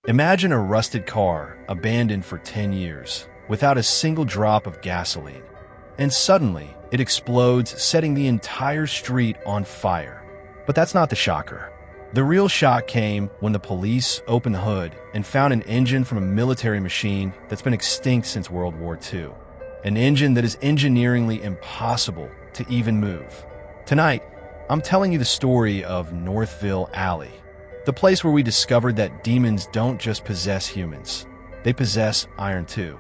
Imagine a rusted car abandoned for 10 years, without a single drop of gasoline. And suddenly, it explodes, setting the entire street on fire. But that's not the shocker. The real shock came when the police opened the hood and found an engine from a military machine that's been extinct since World War II. An engine that is engineeringly impossible to even move. Tonight, I'm telling you the story of Northville Alley, the place where we discovered that demons don't just possess humans, they possess iron too.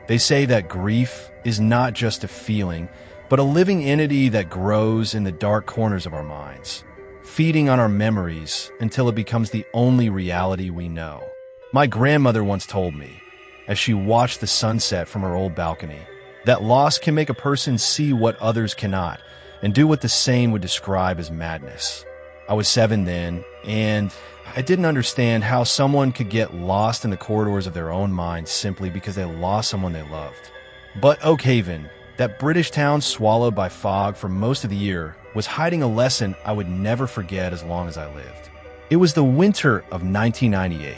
They say that grief is not just a feeling, but a living entity that grows in the dark corners of our minds, feeding on our memories until it becomes the only reality we know. My grandmother once told me, as she watched the sunset from her old balcony, that loss can make a person see what others cannot and do what the sane would describe as madness. I was 7 then, and I didn't understand how someone could get lost in the corridors of their own mind simply because they lost someone they loved. But Oak Haven, that British town swallowed by fog for most of the year, was hiding a lesson I would never forget as long as I lived. It was the winter of 1998.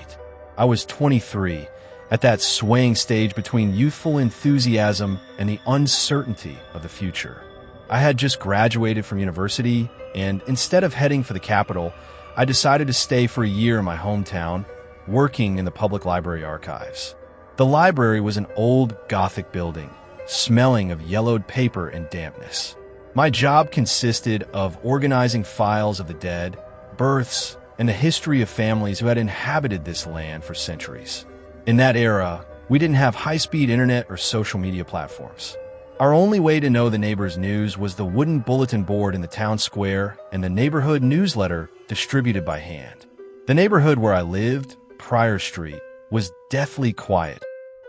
I was 23, at that swaying stage between youthful enthusiasm and the uncertainty of the future. I had just graduated from university, and instead of heading for the capital, I decided to stay for a year in my hometown, working in the public library archives. The library was an old Gothic building, smelling of yellowed paper and dampness. My job consisted of organizing files of the dead, births, and the history of families who had inhabited this land for centuries. In that era, we didn't have high-speed internet or social media platforms. Our only way to know the neighbors' news was the wooden bulletin board in the town square and the neighborhood newsletter distributed by hand. The neighborhood where I lived, Pryor Street, was deathly quiet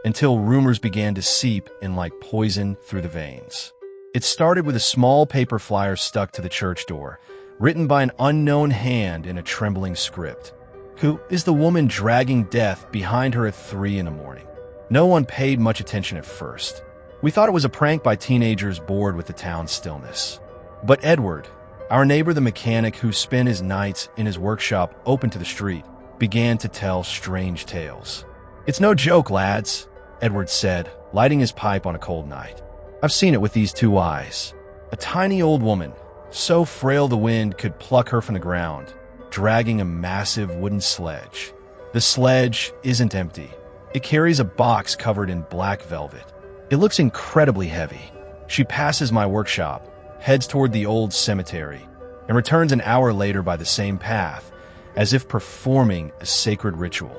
until rumors began to seep in like poison through the veins. It started with a small paper flyer stuck to the church door, written by an unknown hand in a trembling script. Who is the woman dragging death behind her at 3 in the morning? No one paid much attention at first. We thought it was a prank by teenagers bored with the town's stillness. But Edward, our neighbor the mechanic who spent his nights in his workshop open to the street, began to tell strange tales. "It's no joke, lads," Edward said, lighting his pipe on a cold night. "I've seen it with these 2 eyes. A tiny old woman, so frail the wind could pluck her from the ground, dragging a massive wooden sledge. The sledge isn't empty. It carries a box covered in black velvet. It looks incredibly heavy. She passes my workshop, heads toward the old cemetery, and returns an hour later by the same path, as if performing a sacred ritual."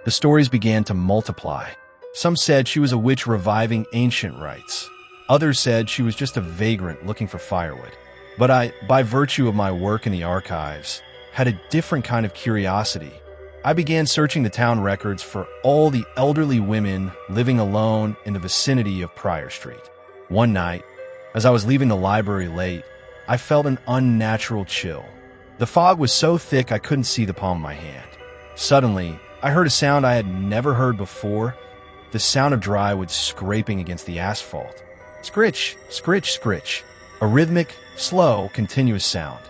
The stories began to multiply. Some said she was a witch reviving ancient rites. Others said she was just a vagrant looking for firewood. But I, by virtue of my work in the archives, had a different kind of curiosity. I began searching the town records for all the elderly women living alone in the vicinity of Pryor Street. One night, as I was leaving the library late, I felt an unnatural chill. The fog was so thick I couldn't see the palm of my hand. Suddenly, I heard a sound I had never heard before, the sound of dry wood scraping against the asphalt. Scritch, scritch, scritch. A rhythmic, slow, continuous sound.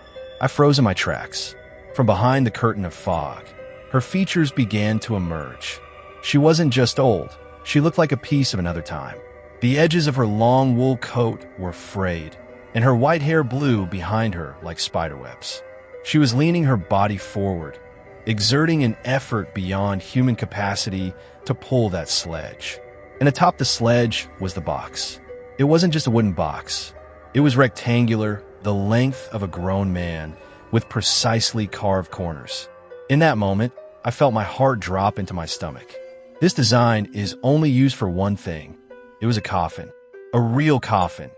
I froze in my tracks. From behind the curtain of fog, her features began to emerge. She wasn't just old. She looked like a piece of another time. The edges of her long wool coat were frayed, and her white hair blew behind her like spiderwebs. She was leaning her body forward, exerting an effort beyond human capacity to pull that sledge. And atop the sledge was the box. It wasn't just a wooden box. It was rectangular, the length of a grown man, with precisely carved corners. In that moment, I felt my heart drop into my stomach. This design is only used for one thing. It was a coffin. A real coffin.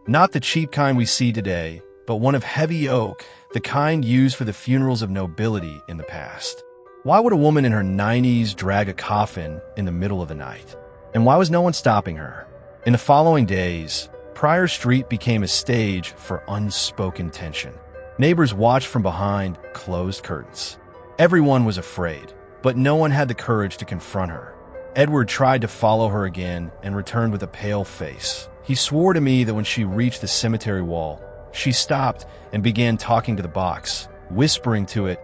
Not the cheap kind we see today, but one of heavy oak, the kind used for the funerals of nobility in the past. Why would a woman in her 90s drag a coffin in the middle of the night? And why was no one stopping her? In the following days, Pryor Street became a stage for unspoken tension. Neighbors watched from behind closed curtains. Everyone was afraid, but no one had the courage to confront her. Edward tried to follow her again and returned with a pale face. He swore to me that when she reached the cemetery wall, She stopped and began talking to the box, whispering to it,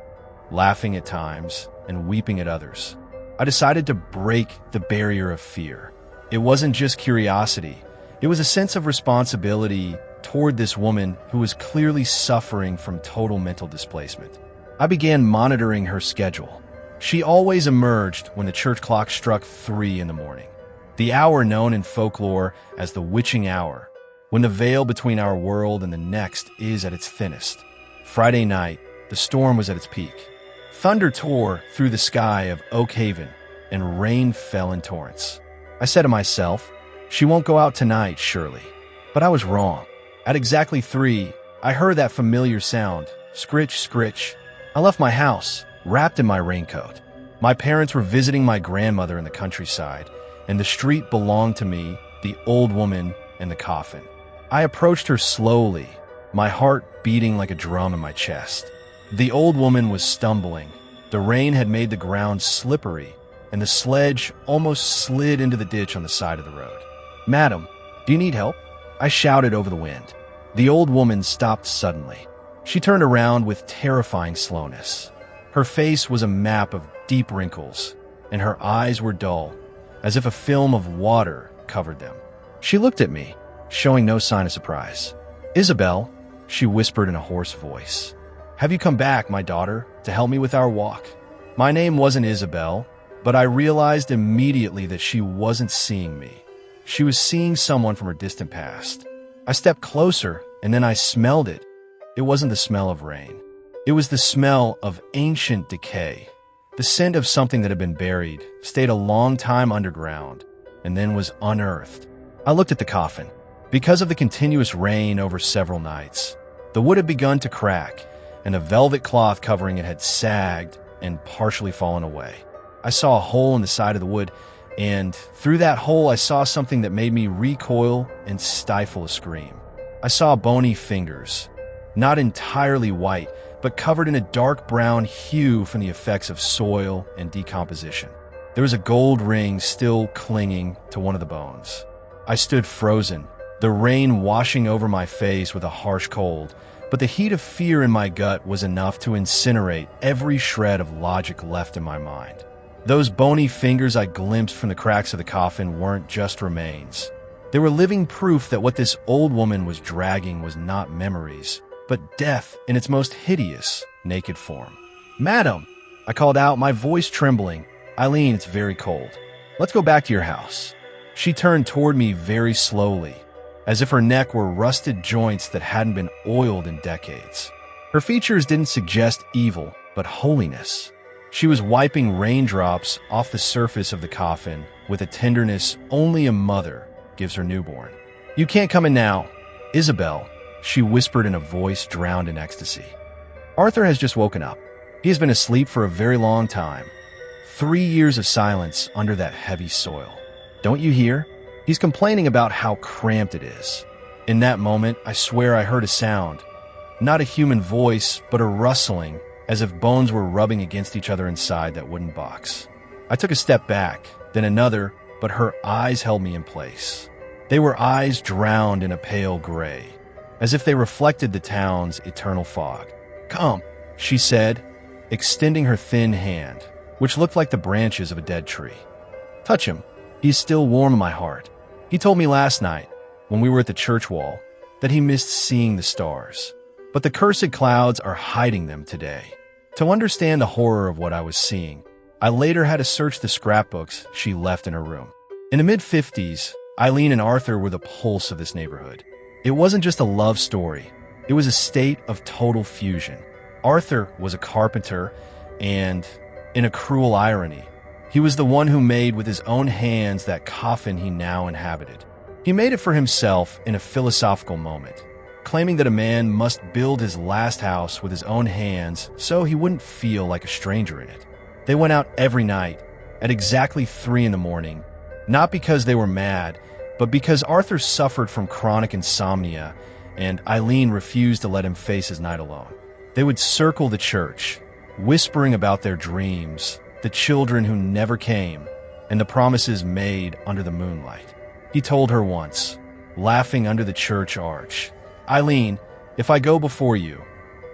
laughing at times, and weeping at others. I decided to break the barrier of fear. It wasn't just curiosity. It was a sense of responsibility toward this woman who was clearly suffering from total mental displacement. I began monitoring her schedule. She always emerged when the church clock struck 3 in the morning, the hour known in folklore as the witching hour, when the veil between our world and the next is at its thinnest. Friday night, the storm was at its peak. Thunder tore through the sky of Oak Haven, and rain fell in torrents. I said to myself, she won't go out tonight, surely. But I was wrong. At exactly 3, I heard that familiar sound, scritch, scritch. I left my house, wrapped in my raincoat. My parents were visiting my grandmother in the countryside, and the street belonged to me, the old woman, and the coffin. I approached her slowly, my heart beating like a drum in my chest. The old woman was stumbling. The rain had made the ground slippery, and the sledge almost slid into the ditch on the side of the road. "Madam, do you need help?" I shouted over the wind. The old woman stopped suddenly. She turned around with terrifying slowness. Her face was a map of deep wrinkles, and her eyes were dull, as if a film of water covered them. She looked at me, showing no sign of surprise. "Isabel," she whispered in a hoarse voice. "Have you come back, my daughter, to help me with our walk?" My name wasn't Isabel, but I realized immediately that she wasn't seeing me. She was seeing someone from her distant past. I stepped closer, and then I smelled it. It wasn't the smell of rain. It was the smell of ancient decay, the scent of something that had been buried, stayed a long time underground, and then was unearthed. I looked at the coffin. Because of the continuous rain over several nights, the wood had begun to crack, and the velvet cloth covering it had sagged and partially fallen away. I saw a hole in the side of the wood, and through that hole I saw something that made me recoil and stifle a scream. I saw bony fingers, not entirely white, but covered in a dark brown hue from the effects of soil and decomposition. There was a gold ring still clinging to one of the bones. I stood frozen, the rain washing over my face with a harsh cold, but the heat of fear in my gut was enough to incinerate every shred of logic left in my mind. Those bony fingers I glimpsed from the cracks of the coffin weren't just remains. They were living proof that what this old woman was dragging was not memories, but death in its most hideous, naked form. "Madam," I called out, my voice trembling. "Eileen, it's very cold. Let's go back to your house." She turned toward me very slowly, as if her neck were rusted joints that hadn't been oiled in decades. Her features didn't suggest evil, but holiness. She was wiping raindrops off the surface of the coffin with a tenderness only a mother gives her newborn. "You can't come in now, Isabel," she whispered in a voice drowned in ecstasy. "Arthur has just woken up. He has been asleep for a very long time. 3 years of silence under that heavy soil. Don't you hear? He's complaining about how cramped it is." In that moment, I swear I heard a sound. Not a human voice, but a rustling, as if bones were rubbing against each other inside that wooden box. I took a step back, then another, but her eyes held me in place. They were eyes drowned in a pale gray, as if they reflected the town's eternal fog. "Come," she said, extending her thin hand, which looked like the branches of a dead tree. "Touch him. He's still warm in my heart. He told me last night, when we were at the church wall, that he missed seeing the stars. But the cursed clouds are hiding them today." To understand the horror of what I was seeing, I later had to search the scrapbooks she left in her room. In the mid-50s, Eileen and Arthur were the pulse of this neighborhood. It wasn't just a love story. It was a state of total fusion. Arthur was a carpenter, and, in a cruel irony, he was the one who made with his own hands that coffin he now inhabited. He made it for himself in a philosophical moment, claiming that a man must build his last house with his own hands so he wouldn't feel like a stranger in it. They went out every night at exactly 3 in the morning, not because they were mad, but because Arthur suffered from chronic insomnia and Eileen refused to let him face his night alone. They would circle the church, whispering about their dreams, the children who never came, and the promises made under the moonlight. He told her once, laughing under the church arch, "Eileen, If I go before you,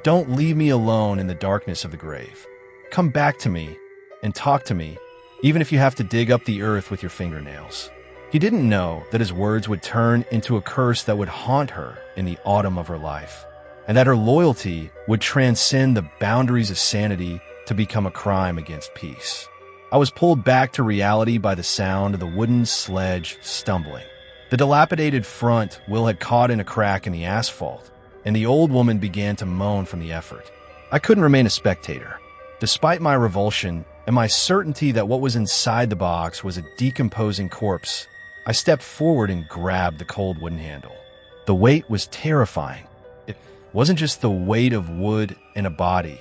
don't leave me alone in the darkness of the grave. Come back to me and talk to me, even if you have to dig up the earth with your fingernails." He didn't know that his words would turn into a curse that would haunt her in the autumn of her life, and that her loyalty would transcend the boundaries of sanity to become a crime against peace. I was pulled back to reality by the sound of the wooden sledge stumbling. The dilapidated front wheel had caught in a crack in the asphalt, and the old woman began to moan from the effort. I couldn't remain a spectator. Despite my revulsion and my certainty that what was inside the box was a decomposing corpse, I stepped forward and grabbed the cold wooden handle. The weight was terrifying. It wasn't just the weight of wood and a body.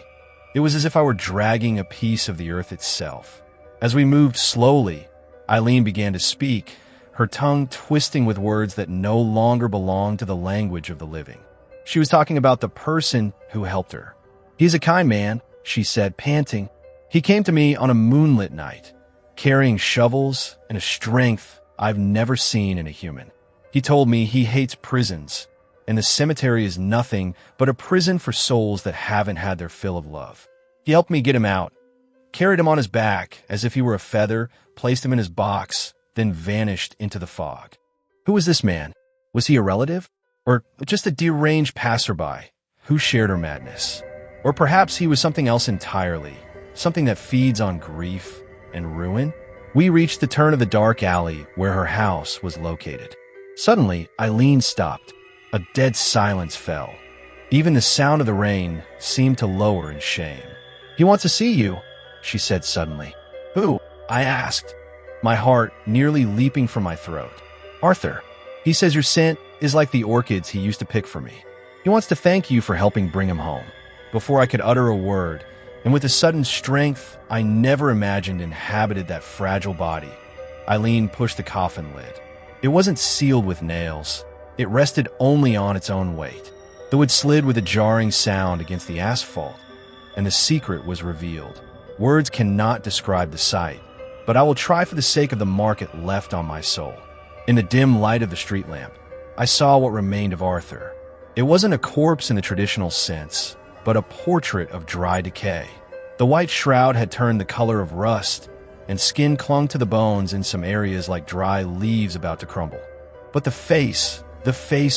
It was as if I were dragging a piece of the earth itself. As we moved slowly, Eileen began to speak, her tongue twisting with words that no longer belonged to the language of the living. She was talking about the person who helped her. "He's a kind man," she said, panting. "He came to me on a moonlit night, carrying shovels and a strength I've never seen in a human. He told me he hates prisons, and the cemetery is nothing but a prison for souls that haven't had their fill of love. He helped me get him out, carried him on his back as if he were a feather, placed him in his box, then vanished into the fog." Who was this man? Was he a relative? Or just a deranged passerby who shared her madness? Or perhaps he was something else entirely, something that feeds on grief and ruin? We reached the turn of the dark alley where her house was located. Suddenly, Eileen stopped. A dead silence fell. Even the sound of the rain seemed to lower in shame. "He wants to see you," she said suddenly. "Who?" I asked, my heart nearly leaping from my throat. "Arthur. He says your scent is like the orchids he used to pick for me. He wants to thank you for helping bring him home." Before I could utter a word, and with a sudden strength I never imagined inhabited that fragile body, Eileen pushed the coffin lid. It wasn't sealed with nails. It rested only on its own weight, though it slid with a jarring sound against the asphalt, and the secret was revealed. Words cannot describe the sight, but I will try for the sake of the mark it left on my soul. In the dim light of the street lamp, I saw what remained of Arthur. It wasn't a corpse in the traditional sense, but a portrait of dry decay. The white shroud had turned the color of rust, and skin clung to the bones in some areas like dry leaves about to crumble. But the face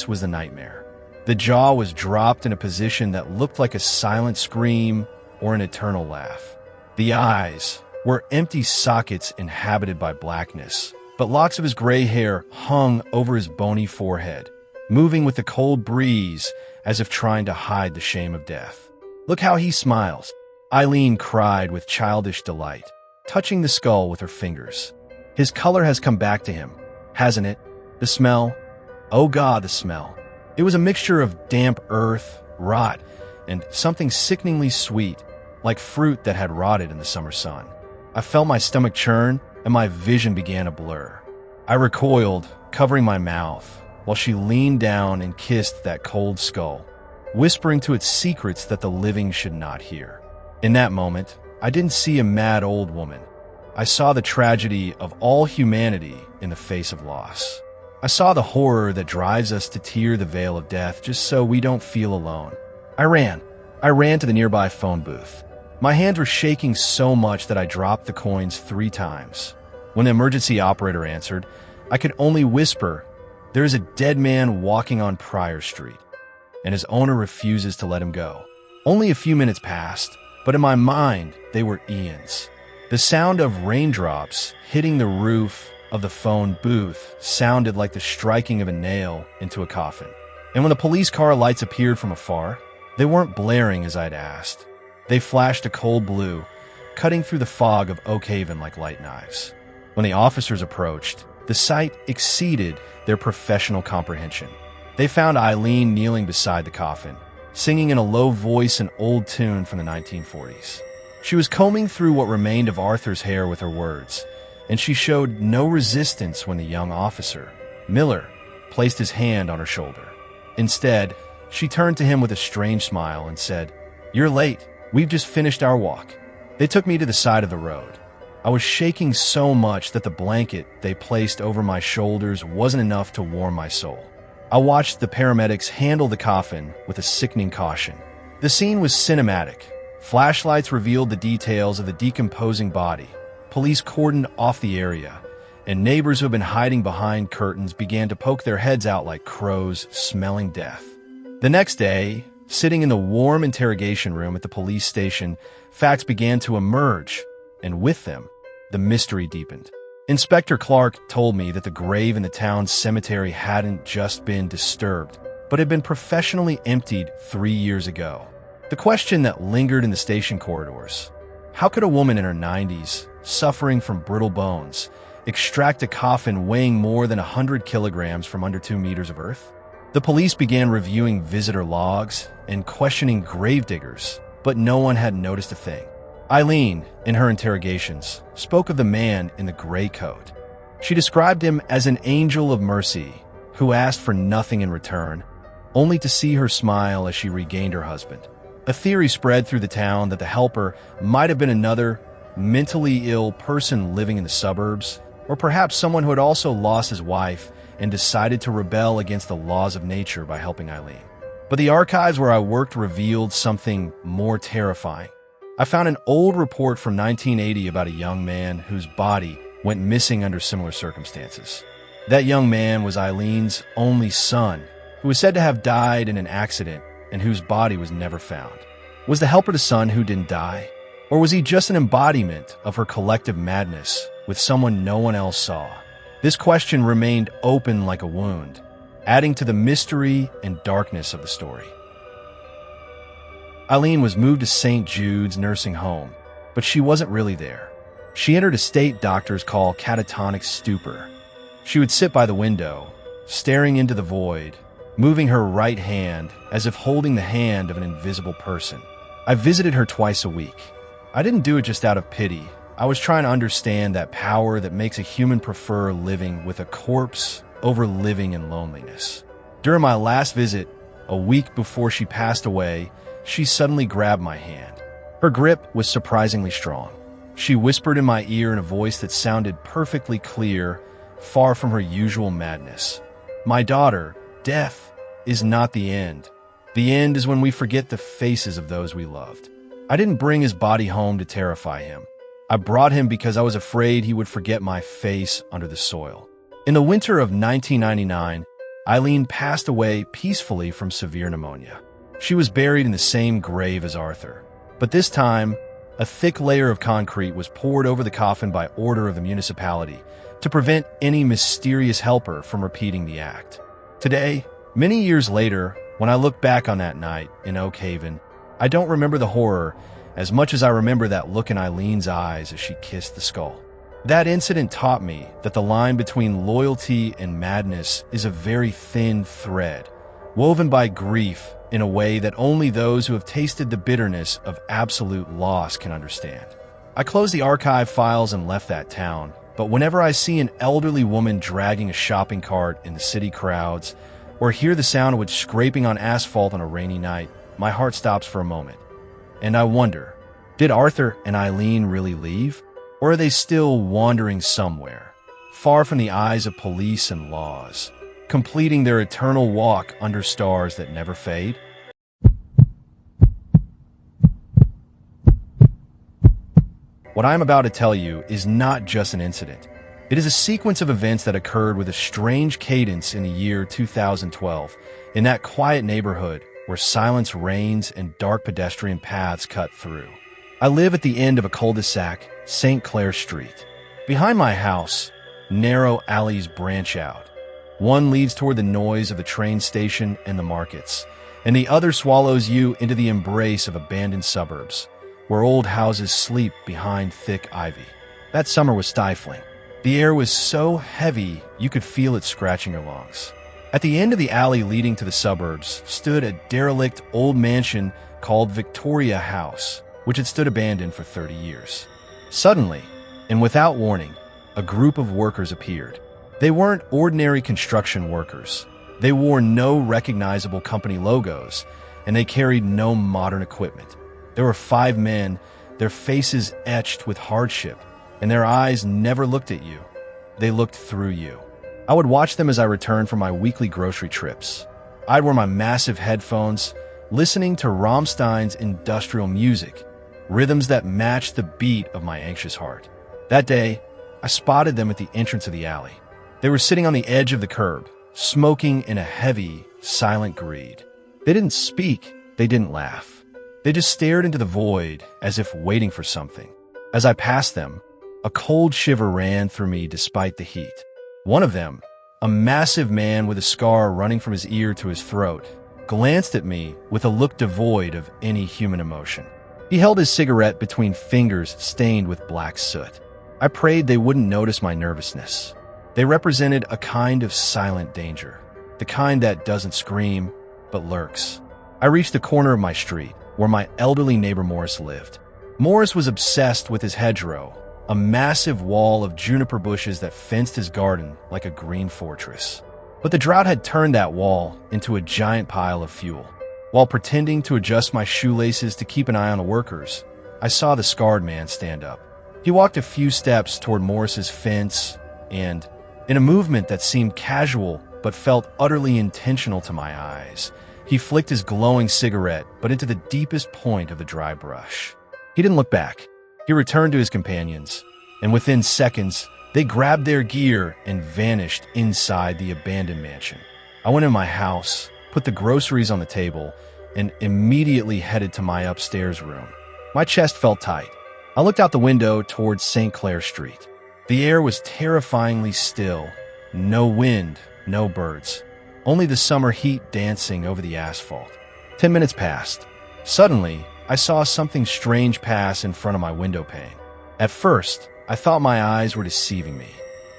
was the nightmare. The jaw was dropped in a position that looked like a silent scream or an eternal laugh. The eyes were empty sockets inhabited by blackness, but locks of his gray hair hung over his bony forehead, moving with the cold breeze as if trying to hide the shame of death. "Look how he smiles," Eileen cried with childish delight, touching the skull with her fingers. "His color has come back to him, hasn't it? The smell? Oh God, the smell. It was a mixture of damp earth, rot, and something sickeningly sweet, like fruit that had rotted in the summer sun. I felt my stomach churn, and my vision began to blur. I recoiled, covering my mouth, while she leaned down and kissed that cold skull, whispering to its secrets that the living should not hear. In that moment, I didn't see a mad old woman. I saw the tragedy of all humanity in the face of loss. I saw the horror that drives us to tear the veil of death just so we don't feel alone. I ran to the nearby phone booth. My hands were shaking so much that I dropped the coins 3 times. When the emergency operator answered, I could only whisper, "There is a dead man walking on Pryor Street, and his owner refuses to let him go." Only a few minutes passed, but in my mind, they were eons. The sound of raindrops hitting the roof of the phone booth sounded like the striking of a nail into a coffin. And when the police car lights appeared from afar, they weren't blaring as I'd asked. They flashed a cold blue, cutting through the fog of Oak Haven like light knives. When the officers approached, the sight exceeded their professional comprehension. They found Eileen kneeling beside the coffin, singing in a low voice an old tune from the 1940s. She was combing through what remained of Arthur's hair with her words, and she showed no resistance when the young officer, Miller, placed his hand on her shoulder. Instead, she turned to him with a strange smile and said, "You're late. We've just finished our walk." They took me to the side of the road. I was shaking so much that the blanket they placed over my shoulders wasn't enough to warm my soul. I watched the paramedics handle the coffin with a sickening caution. The scene was cinematic. Flashlights revealed the details of the decomposing body. Police cordoned off the area, and neighbors who had been hiding behind curtains began to poke their heads out like crows smelling death. The next day, sitting in the warm interrogation room at the police station, facts began to emerge, and with them, the mystery deepened. Inspector Clark told me that the grave in the town's cemetery hadn't just been disturbed, but had been professionally emptied 3 years ago. The question that lingered in the station corridors: how could a woman in her 90s, suffering from brittle bones, extract a coffin weighing more than 100 kilograms from under 2 meters of earth? The police began reviewing visitor logs and questioning gravediggers, but no one had noticed a thing. Eileen, in her interrogations, spoke of the man in the gray coat. She described him as an angel of mercy who asked for nothing in return, only to see her smile as she regained her husband. A theory spread through the town that the helper might have been another mentally ill person living in the suburbs, or perhaps someone who had also lost his wife and decided to rebel against the laws of nature by helping Eileen. But the archives where I worked revealed something more terrifying. I found an old report from 1980 about a young man whose body went missing under similar circumstances. That young man was Eileen's only son, who was said to have died in an accident and whose body was never found. Was the helper the son who didn't die? Or was he just an embodiment of her collective madness with someone no one else saw? This question remained open like a wound, adding to the mystery and darkness of the story. Eileen was moved to St. Jude's nursing home, but she wasn't really there. She entered a state doctors call catatonic stupor. She would sit by the window, staring into the void, moving her right hand as if holding the hand of an invisible person. I visited her twice a week. I didn't do it just out of pity. I was trying to understand that power that makes a human prefer living with a corpse over living in loneliness. During my last visit, a week before she passed away, she suddenly grabbed my hand. Her grip was surprisingly strong. She whispered in my ear in a voice that sounded perfectly clear, far from her usual madness. "My daughter, death is not the end. The end is when we forget the faces of those we loved." I didn't bring his body home to terrify him. I brought him because I was afraid he would forget my face under the soil. In the winter of 1999, Eileen passed away peacefully from severe pneumonia. She was buried in the same grave as Arthur. But this time, a thick layer of concrete was poured over the coffin by order of the municipality to prevent any mysterious helper from repeating the act. Today, many years later, when I look back on that night in Oak Haven, I don't remember the horror as much as I remember that look in Eileen's eyes as she kissed the skull. That incident taught me that the line between loyalty and madness is a very thin thread, woven by grief in a way that only those who have tasted the bitterness of absolute loss can understand. I closed the archive files and left that town, but whenever I see an elderly woman dragging a shopping cart in the city crowds, or hear the sound of it scraping on asphalt on a rainy night, my heart stops for a moment. And I wonder, did Arthur and Eileen really leave? Or are they still wandering somewhere, far from the eyes of police and laws, completing their eternal walk under stars that never fade? What I'm about to tell you is not just an incident. It is a sequence of events that occurred with a strange cadence in the year 2012, in that quiet neighborhood where silence reigns and dark pedestrian paths cut through. I live at the end of a cul-de-sac, St. Clair Street. Behind my house, narrow alleys branch out. One leads toward the noise of the train station and the markets, and the other swallows you into the embrace of abandoned suburbs, where old houses sleep behind thick ivy. That summer was stifling. The air was so heavy you could feel it scratching your lungs. At the end of the alley leading to the suburbs stood a derelict old mansion called Victoria House, which had stood abandoned for 30 years. Suddenly, and without warning, a group of workers appeared. They weren't ordinary construction workers. They wore no recognizable company logos, and they carried no modern equipment. There were 5 men, their faces etched with hardship, and their eyes never looked at you. They looked through you. I would watch them as I returned from my weekly grocery trips. I'd wear my massive headphones, listening to Rammstein's industrial music, rhythms that matched the beat of my anxious heart. That day, I spotted them at the entrance of the alley. They were sitting on the edge of the curb, smoking in a heavy, silent greed. They didn't speak, they didn't laugh. They just stared into the void as if waiting for something. As I passed them, a cold shiver ran through me despite the heat. One of them, a massive man with a scar running from his ear to his throat, glanced at me with a look devoid of any human emotion. He held his cigarette between fingers stained with black soot. I prayed they wouldn't notice my nervousness. They represented a kind of silent danger, the kind that doesn't scream, but lurks. I reached the corner of my street, where my elderly neighbor Morris lived. Morris was obsessed with his hedgerow, a massive wall of juniper bushes that fenced his garden like a green fortress. But the drought had turned that wall into a giant pile of fuel. While pretending to adjust my shoelaces to keep an eye on the workers, I saw the scarred man stand up. He walked a few steps toward Morris's fence and, in a movement that seemed casual but felt utterly intentional to my eyes, he flicked his glowing cigarette but into the deepest point of the dry brush. He didn't look back. He returned to his companions, and within seconds, they grabbed their gear and vanished inside the abandoned mansion. I went in my house, put the groceries on the table, and immediately headed to my upstairs room. My chest felt tight. I looked out the window towards St. Clair Street. The air was terrifyingly still. No wind, no birds. Only the summer heat dancing over the asphalt. 10 minutes passed. Suddenly, I saw something strange pass in front of my window pane. At first, I thought my eyes were deceiving me.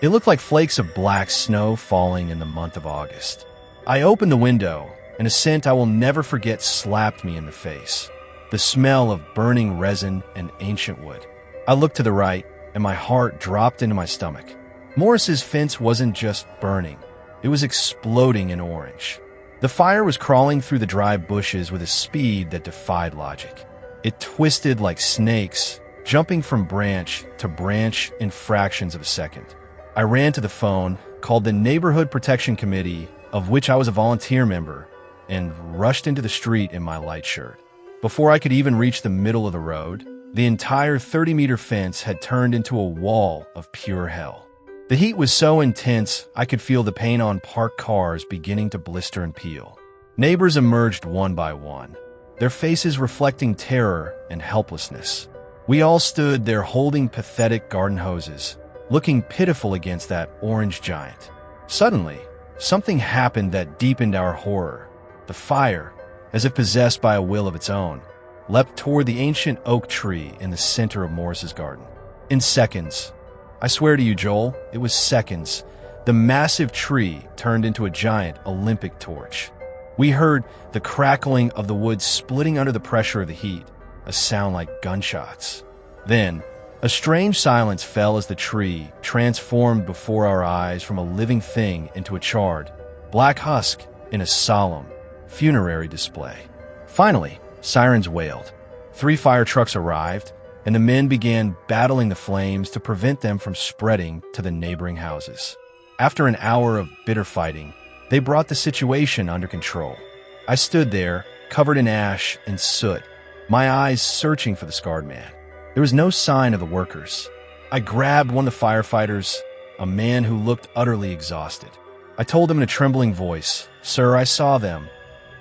It looked like flakes of black snow falling in the month of August. I opened the window, and a scent I will never forget slapped me in the face. The smell of burning resin and ancient wood. I looked to the right, and my heart dropped into my stomach. Morris's fence wasn't just burning. It was exploding in orange. The fire was crawling through the dry bushes with a speed that defied logic. It twisted like snakes, jumping from branch to branch in fractions of a second. I ran to the phone, called the Neighborhood Protection Committee, of which I was a volunteer member, and rushed into the street in my light shirt. Before I could even reach the middle of the road, the entire 30-meter fence had turned into a wall of pure hell. The heat was so intense, I could feel the paint on parked cars beginning to blister and peel. Neighbors emerged one by one, their faces reflecting terror and helplessness. We all stood there holding pathetic garden hoses, looking pitiful against that orange giant. Suddenly, something happened that deepened our horror. The fire, as if possessed by a will of its own, leapt toward the ancient oak tree in the center of Morris's garden. In seconds, I swear to you, Joel, it was seconds, the massive tree turned into a giant Olympic torch. We heard the crackling of the wood splitting under the pressure of the heat, a sound like gunshots. Then, a strange silence fell as the tree transformed before our eyes from a living thing into a charred, black husk in a solemn, funerary display. Finally, sirens wailed. 3 fire trucks arrived, and the men began battling the flames to prevent them from spreading to the neighboring houses. After an hour of bitter fighting, they brought the situation under control. I stood there, covered in ash and soot, my eyes searching for the scarred man. There was no sign of the workers. I grabbed one of the firefighters, a man who looked utterly exhausted. I told him in a trembling voice, "Sir, I saw them,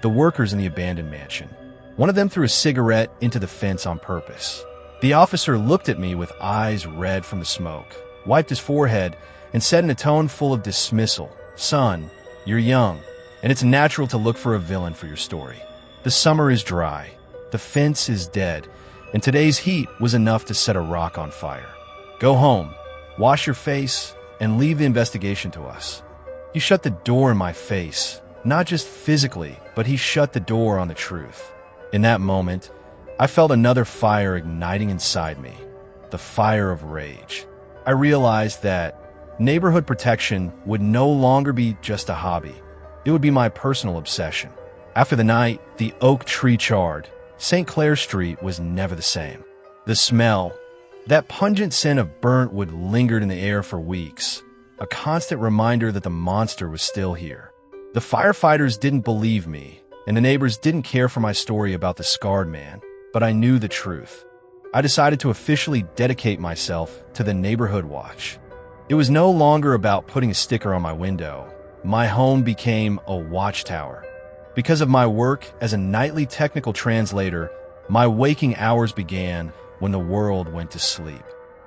the workers in the abandoned mansion." One of them threw a cigarette into the fence on purpose. The officer looked at me with eyes red from the smoke, wiped his forehead, and said in a tone full of dismissal, "Son, you're young, and it's natural to look for a villain for your story. The summer is dry, the fence is dead, and today's heat was enough to set a rock on fire. Go home, wash your face, and leave the investigation to us." He shut the door in my face, not just physically, but he shut the door on the truth. In that moment, I felt another fire igniting inside me, the fire of rage. I realized that neighborhood protection would no longer be just a hobby. It would be my personal obsession. After the night the oak tree charred, St. Clair Street was never the same. The smell, that pungent scent of burnt wood lingered in the air for weeks. a constant reminder that the monster was still here. The firefighters didn't believe me, and the neighbors didn't care for my story about the scarred man, but I knew the truth. I decided to officially dedicate myself to the neighborhood watch. It was no longer about putting a sticker on my window. My home became a watchtower. Because of my work as a nightly technical translator, my waking hours began when the world went to sleep.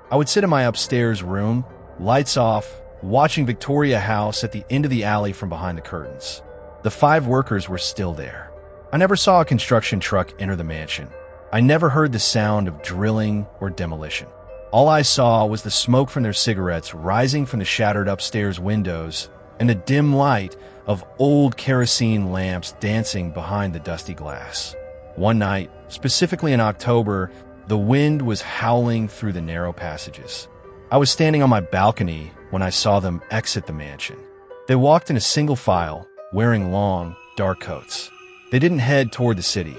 I would sit in my upstairs room, lights off, watching Victoria House at the end of the alley from behind the curtains. The 5 workers were still there. I never saw a construction truck enter the mansion. I never heard the sound of drilling or demolition. All I saw was the smoke from their cigarettes rising from the shattered upstairs windows and the dim light of old kerosene lamps dancing behind the dusty glass. One night, specifically in October, the wind was howling through the narrow passages. I was standing on my balcony when I saw them exit the mansion. They walked in a single file, wearing long, dark coats. They didn't head toward the city.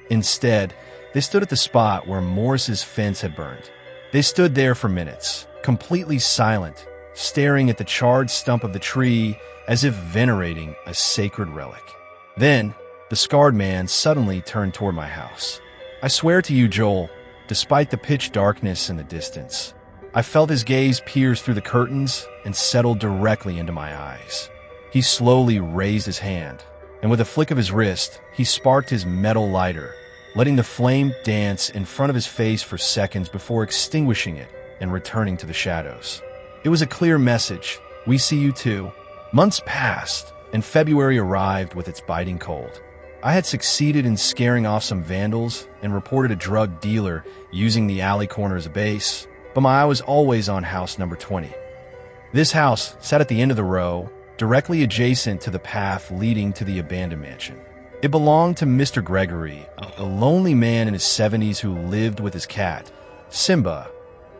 Instead, they stood at the spot where Morris's fence had burned. They stood there for minutes, completely silent, staring at the charred stump of the tree as if venerating a sacred relic. Then, the scarred man suddenly turned toward my house. I swear to you, Joel, despite the pitch darkness in the distance, I felt his gaze pierce through the curtains and settle directly into my eyes. He slowly raised his hand, and with a flick of his wrist, he sparked his metal lighter, letting the flame dance in front of his face for seconds before extinguishing it and returning to the shadows. It was a clear message. We see you too. Months passed, and February arrived with its biting cold. I had succeeded in scaring off some vandals and reported a drug dealer using the alley corner as a base, but my eye was always on house number 20. This house sat at the end of the row, directly adjacent to the path leading to the abandoned mansion. It belonged to Mr. Gregory, a lonely man in his 70s who lived with his cat, Simba,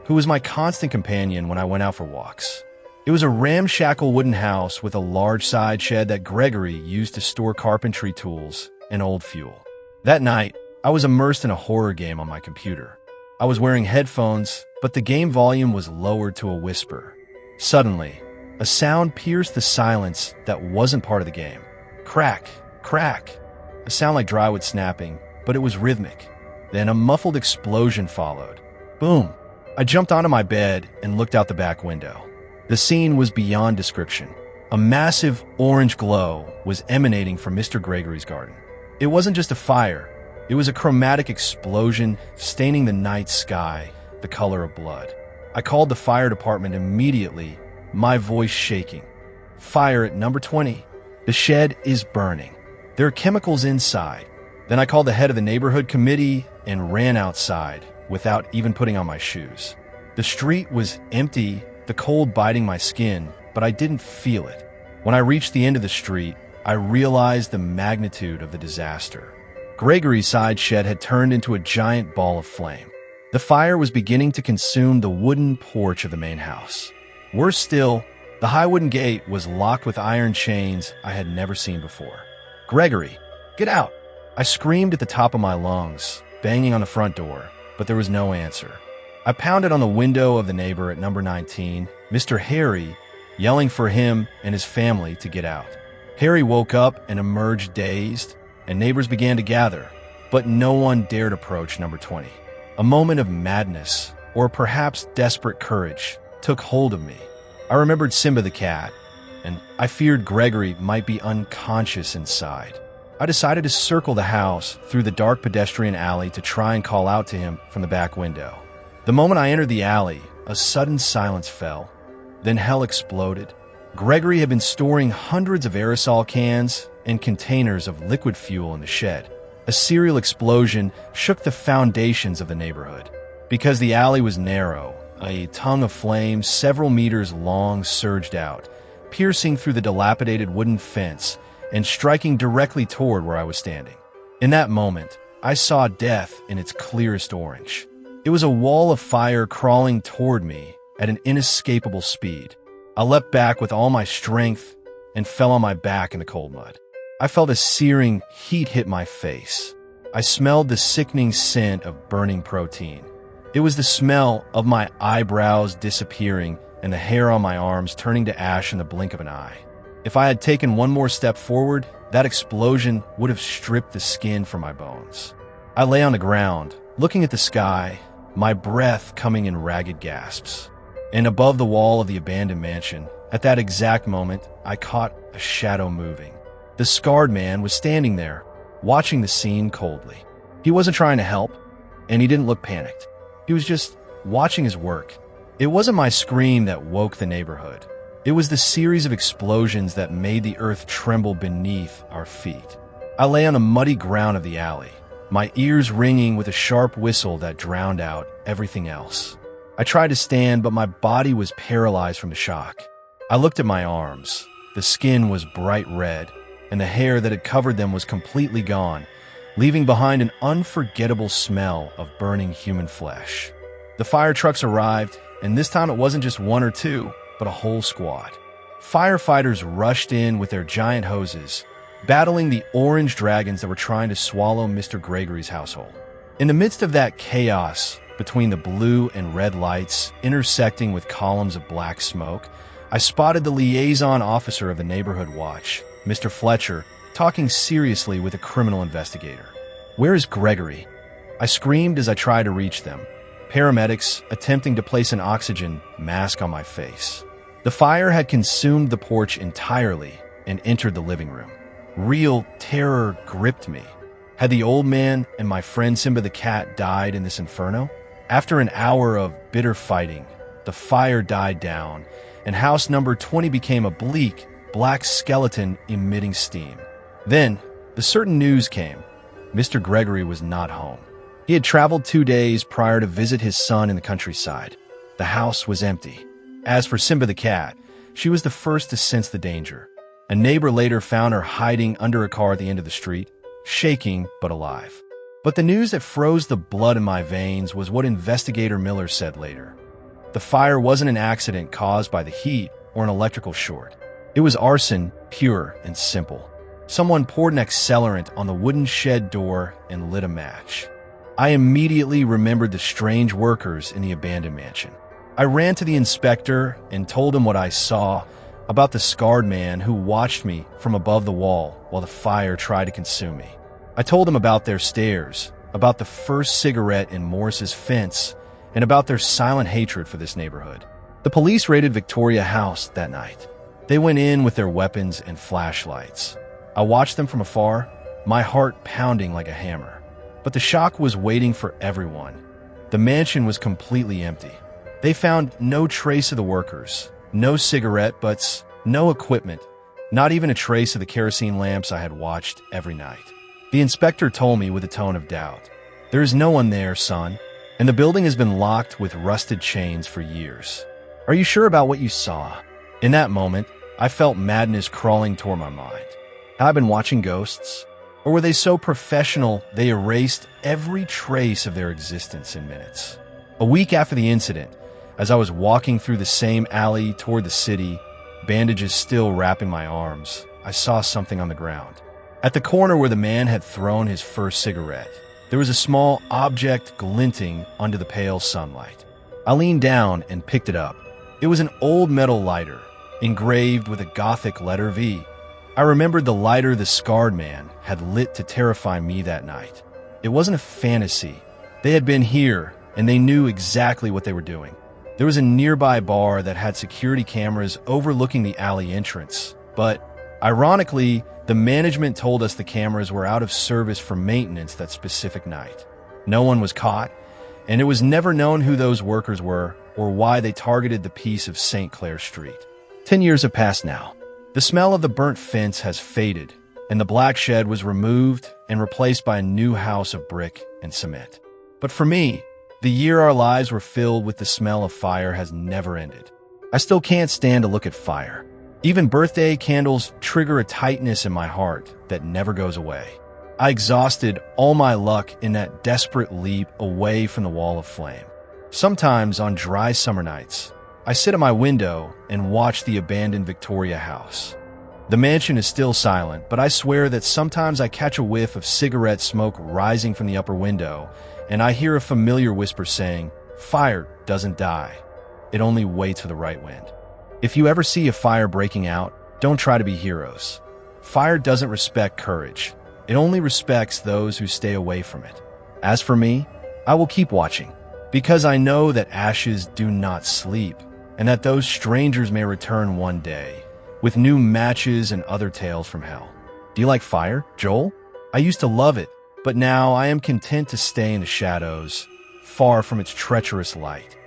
who was my constant companion when I went out for walks. It was a ramshackle wooden house with a large side shed that Gregory used to store carpentry tools and old fuel. That night, I was immersed in a horror game on my computer. I was wearing headphones, but the game volume was lowered to a whisper. Suddenly, a sound pierced the silence that wasn't part of the game. Crack, crack. A sound like drywood snapping, but it was rhythmic. Then a muffled explosion followed. Boom! I jumped onto my bed and looked out the back window. The scene was beyond description. A massive orange glow was emanating from Mr. Gregory's garden. It wasn't just a fire. It was a chromatic explosion staining the night sky the color of blood. I called the fire department immediately, my voice shaking. Fire at number 20. The shed is burning. There are chemicals inside. Then I called the head of the neighborhood committee and ran outside without even putting on my shoes. The street was empty, the cold biting my skin, but I didn't feel it. When I reached the end of the street, I realized the magnitude of the disaster. Gregory's side shed had turned into a giant ball of flame. The fire was beginning to consume the wooden porch of the main house. Worse still, the high wooden gate was locked with iron chains I had never seen before. Gregory, get out! I screamed at the top of my lungs, banging on the front door, but there was no answer. I pounded on the window of the neighbor at number 19, Mr. Harry, yelling for him and his family to get out. Harry woke up and emerged dazed, and neighbors began to gather, but no one dared approach number 20. A moment of madness, or perhaps desperate courage, took hold of me. I remembered Simba the cat, and I feared Gregory might be unconscious inside. I decided to circle the house through the dark pedestrian alley to try and call out to him from the back window. The moment I entered the alley, a sudden silence fell. Then hell exploded. Gregory had been storing hundreds of aerosol cans and containers of liquid fuel in the shed. A serial explosion shook the foundations of the neighborhood. Because the alley was narrow, a tongue of flame several meters long surged out, piercing through the dilapidated wooden fence and striking directly toward where I was standing. In that moment, I saw death in its clearest orange. It was a wall of fire crawling toward me at an inescapable speed. I leapt back with all my strength and fell on my back in the cold mud. I felt a searing heat hit my face. I smelled the sickening scent of burning protein. It was the smell of my eyebrows disappearing and the hair on my arms turning to ash in the blink of an eye. If I had taken one more step forward, that explosion would have stripped the skin from my bones. I lay on the ground, looking at the sky, my breath coming in ragged gasps. And above the wall of the abandoned mansion, at that exact moment, I caught a shadow moving. The scarred man was standing there, watching the scene coldly. He wasn't trying to help, and he didn't look panicked. He was just watching his work. It wasn't my scream that woke the neighborhood. It was the series of explosions that made the earth tremble beneath our feet. I lay on the muddy ground of the alley, my ears ringing with a sharp whistle that drowned out everything else. I tried to stand, but my body was paralyzed from the shock. I looked at my arms. The skin was bright red, and the hair that had covered them was completely gone, leaving behind an unforgettable smell of burning human flesh. The fire trucks arrived, and this time it wasn't just one or two, but a whole squad. Firefighters rushed in with their giant hoses, battling the orange dragons that were trying to swallow Mr. Gregory's household. In the midst of that chaos, between the blue and red lights intersecting with columns of black smoke, I spotted the liaison officer of the neighborhood watch, Mr. Fletcher, talking seriously with a criminal investigator. "Where is Gregory?" I screamed as I tried to reach them, paramedics attempting to place an oxygen mask on my face. The fire had consumed the porch entirely and entered the living room. Real terror gripped me. Had the old man and my friend Simba the cat died in this inferno? After an hour of bitter fighting, the fire died down, and house number 20 became a bleak, black skeleton emitting steam. Then, the certain news came. Mr. Gregory was not home. He had traveled 2 days prior to visit his son in the countryside. The house was empty. As for Simba the cat, she was the first to sense the danger. A neighbor later found her hiding under a car at the end of the street, shaking but alive. But the news that froze the blood in my veins was what investigator Miller said later. The fire wasn't an accident caused by the heat or an electrical short. It was arson, pure and simple. Someone poured an accelerant on the wooden shed door and lit a match. I immediately remembered the strange workers in the abandoned mansion. I ran to the inspector and told him what I saw about the scarred man who watched me from above the wall while the fire tried to consume me. I told him about their stares, about the first cigarette in Morris's fence, and about their silent hatred for this neighborhood. The police raided Victoria House that night. They went in with their weapons and flashlights. I watched them from afar, my heart pounding like a hammer. But the shock was waiting for everyone. The mansion was completely empty. They found no trace of the workers, no cigarette butts, no equipment, not even a trace of the kerosene lamps I had watched every night. The inspector told me with a tone of doubt, "There is no one there, son, and the building has been locked with rusted chains for years. Are you sure about what you saw?" In that moment, I felt madness crawling toward my mind. Had I been watching ghosts? Or were they so professional they erased every trace of their existence in minutes? A week after the incident, as I was walking through the same alley toward the city, bandages still wrapping my arms, I saw something on the ground. At the corner where the man had thrown his first cigarette, there was a small object glinting under the pale sunlight. I leaned down and picked it up. It was an old metal lighter, engraved with a Gothic letter V. I remembered the lighter the scarred man had lit to terrify me that night. It wasn't a fantasy. They had been here, and they knew exactly what they were doing. There was a nearby bar that had security cameras overlooking the alley entrance, but ironically, the management told us the cameras were out of service for maintenance that specific night. No one was caught, and it was never known who those workers were or why they targeted the piece of St. Clair Street. 10 years have passed now. The smell of the burnt fence has faded, and the black shed was removed and replaced by a new house of brick and cement. But for me, the year our lives were filled with the smell of fire has never ended. I still can't stand to look at fire. Even birthday candles trigger a tightness in my heart that never goes away. I exhausted all my luck in that desperate leap away from the wall of flame. Sometimes on dry summer nights, I sit at my window and watch the abandoned Victoria house. The mansion is still silent, but I swear that sometimes I catch a whiff of cigarette smoke rising from the upper window, and I hear a familiar whisper saying, "Fire doesn't die." it only waits for the right wind. If you ever see a fire breaking out, don't try to be heroes. Fire doesn't respect courage. It only respects those who stay away from it. As for me, I will keep watching, because I know that ashes do not sleep, and that those strangers may return one day, with new matches and other tales from hell. Do you like fire, Joel? I used to love it, but now I am content to stay in the shadows, far from its treacherous light.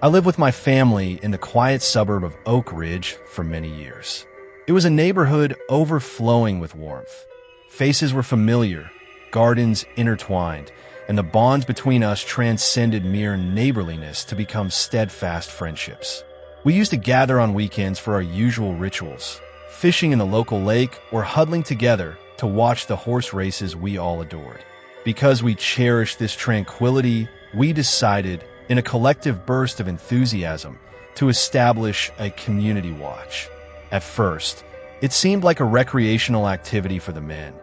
I lived with my family in the quiet suburb of Oak Ridge for many years. It was a neighborhood overflowing with warmth. Faces were familiar, gardens intertwined, and the bonds between us transcended mere neighborliness to become steadfast friendships. We used to gather on weekends for our usual rituals, fishing in the local lake or huddling together to watch the horse races we all adored. Because we cherished this tranquility, we decided, in a collective burst of enthusiasm, to establish a community watch. At first, it seemed like a recreational activity for the men.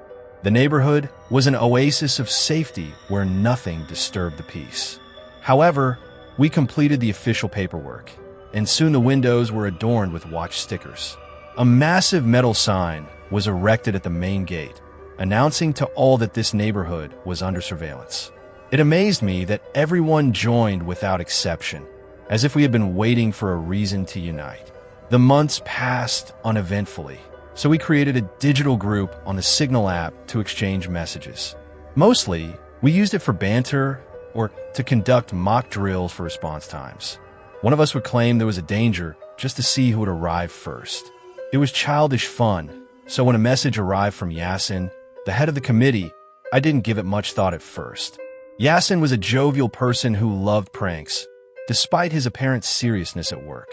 The neighborhood was an oasis of safety where nothing disturbed the peace. However, we completed the official paperwork, and soon the windows were adorned with watch stickers. A massive metal sign was erected at the main gate, announcing to all that this neighborhood was under surveillance. It amazed me that everyone joined without exception, as if we had been waiting for a reason to unite. The months passed uneventfully, so we created a digital group on the Signal app to exchange messages. Mostly, we used it for banter or to conduct mock drills for response times. One of us would claim there was a danger just to see who would arrive first. It was childish fun, so when a message arrived from Yasin, the head of the committee, I didn't give it much thought at first. Yasin was a jovial person who loved pranks, despite his apparent seriousness at work.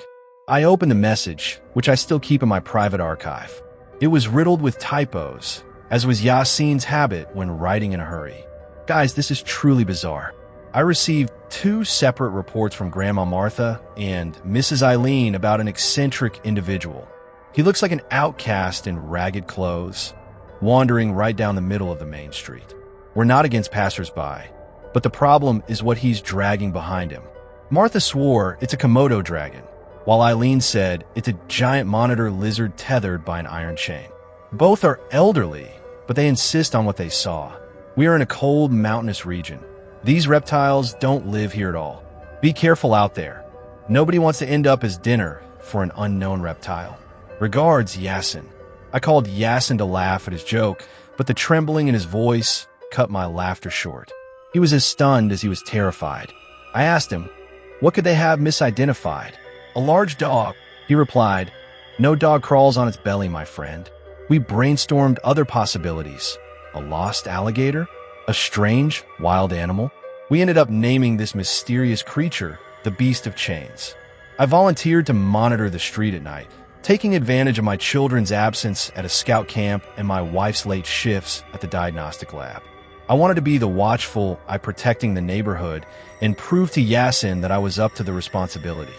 I opened the message, which I still keep in my private archive. It was riddled with typos, as was Yasin's habit when writing in a hurry. Guys, this is truly bizarre. I received 2 separate reports from Grandma Martha and Mrs. Eileen about an eccentric individual. He looks like an outcast in ragged clothes, wandering right down the middle of the main street. We're not against passersby, but the problem is what he's dragging behind him. Martha swore it's a Komodo dragon, while Eileen said it's a giant monitor lizard tethered by an iron chain. Both are elderly, but they insist on what they saw. We are in a cold, mountainous region. These reptiles don't live here at all. Be careful out there. Nobody wants to end up as dinner for an unknown reptile. Regards, Yasin. I called Yasin to laugh at his joke, but the trembling in his voice cut my laughter short. He was as stunned as he was terrified. I asked him, what could they have misidentified? A large dog, he replied. No dog crawls on its belly, my friend. We brainstormed other possibilities. A lost alligator? A strange, wild animal? We ended up naming this mysterious creature the Beast of Chains. I volunteered to monitor the street at night, taking advantage of my children's absence at a scout camp and my wife's late shifts at the diagnostic lab. I wanted to be the watchful eye protecting the neighborhood and prove to Yasin that I was up to the responsibility.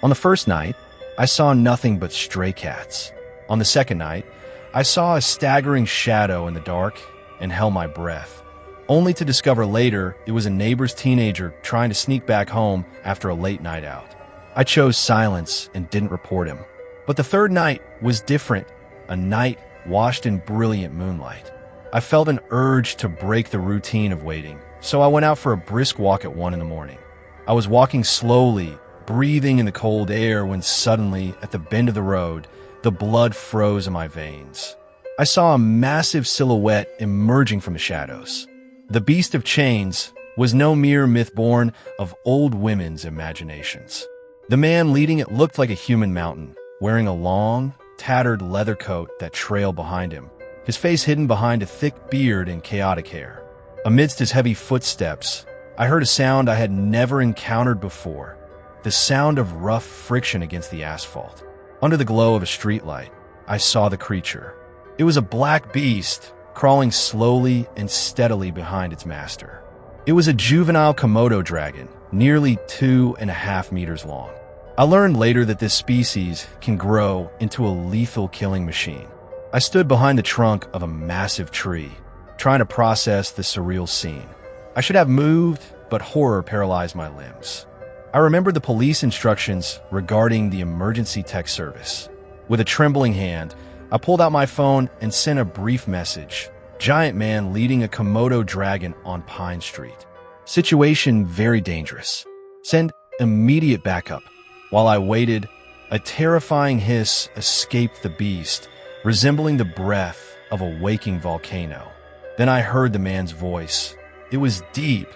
On the first night, I saw nothing but stray cats. On the second night, I saw a staggering shadow in the dark and held my breath, only to discover later it was a neighbor's teenager trying to sneak back home after a late night out. I chose silence and didn't report him. But the third night was different, a night washed in brilliant moonlight. I felt an urge to break the routine of waiting, so I went out for a brisk walk at 1 a.m. I was walking slowly, breathing in the cold air, when suddenly, at the bend of the road, the blood froze in my veins. I saw a massive silhouette emerging from the shadows. The Beast of Chains was no mere myth born of old women's imaginations. The man leading it looked like a human mountain, wearing a long, tattered leather coat that trailed behind him, his face hidden behind a thick beard and chaotic hair. Amidst his heavy footsteps, I heard a sound I had never encountered before, the sound of rough friction against the asphalt. Under the glow of a streetlight, I saw the creature. It was a black beast, crawling slowly and steadily behind its master. It was a juvenile Komodo dragon, nearly 2.5 meters long. I learned later that this species can grow into a lethal killing machine. I stood behind the trunk of a massive tree, trying to process the surreal scene. I should have moved, but horror paralyzed my limbs. I remembered the police instructions regarding the emergency tech service. With a trembling hand, I pulled out my phone and sent a brief message. Giant man leading a Komodo dragon on Pine Street. Situation very dangerous. Send immediate backup. While I waited, a terrifying hiss escaped the beast, resembling the breath of a waking volcano. Then I heard the man's voice. It was deep,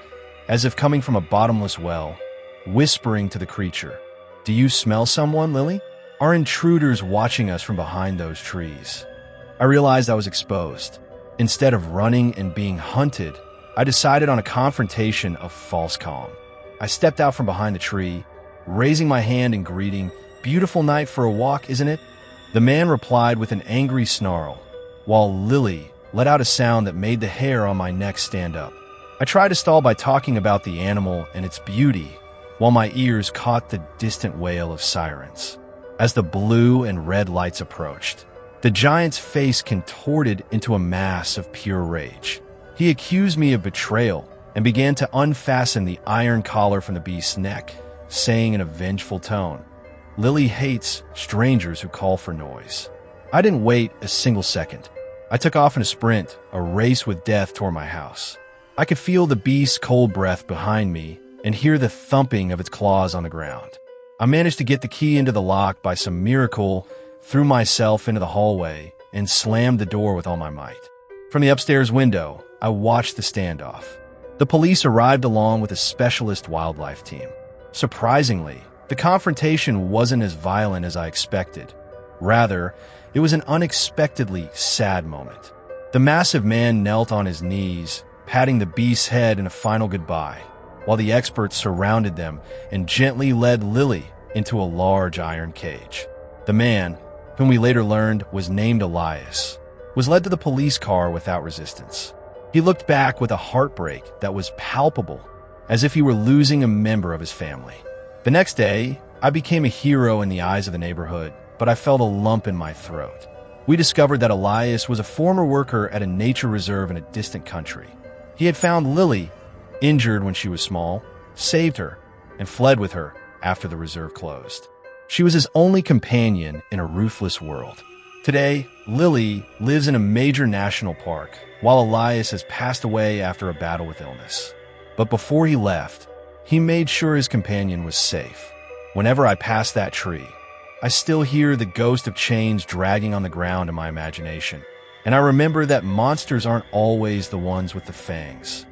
as if coming from a bottomless well, whispering to the creature. "Do you smell someone, Lily? Are intruders watching us from behind those trees?" I realized I was exposed. Instead of running and being hunted, I decided on a confrontation of false calm. I stepped out from behind the tree, raising my hand in greeting. "Beautiful night for a walk, isn't it?" The man replied with an angry snarl, while Lily let out a sound that made the hair on my neck stand up. I tried to stall by talking about the animal and its beauty, while my ears caught the distant wail of sirens. As the blue and red lights approached, the giant's face contorted into a mass of pure rage. He accused me of betrayal and began to unfasten the iron collar from the beast's neck, saying in a vengeful tone, "Lily hates strangers who call for noise." I didn't wait a single second. I took off in a sprint, a race with death toward my house. I could feel the beast's cold breath behind me and hear the thumping of its claws on the ground. I managed to get the key into the lock by some miracle, threw myself into the hallway, and slammed the door with all my might. From the upstairs window, I watched the standoff. The police arrived along with a specialist wildlife team. Surprisingly, the confrontation wasn't as violent as I expected. Rather, it was an unexpectedly sad moment. The massive man knelt on his knees, patting the beast's head in a final goodbye, while the experts surrounded them and gently led Lily into a large iron cage. The man, whom we later learned was named Elias, was led to the police car without resistance. He looked back with a heartbreak that was palpable, as if he were losing a member of his family. The next day, I became a hero in the eyes of the neighborhood, but I felt a lump in my throat. We discovered that Elias was a former worker at a nature reserve in a distant country. He had found Lily, injured when she was small, saved her, and fled with her after the reserve closed. She was his only companion in a ruthless world. Today, Lily lives in a major national park, while Elias has passed away after a battle with illness. But before he left, he made sure his companion was safe. Whenever I pass that tree, I still hear the ghost of chains dragging on the ground in my imagination, and I remember that monsters aren't always the ones with the fangs.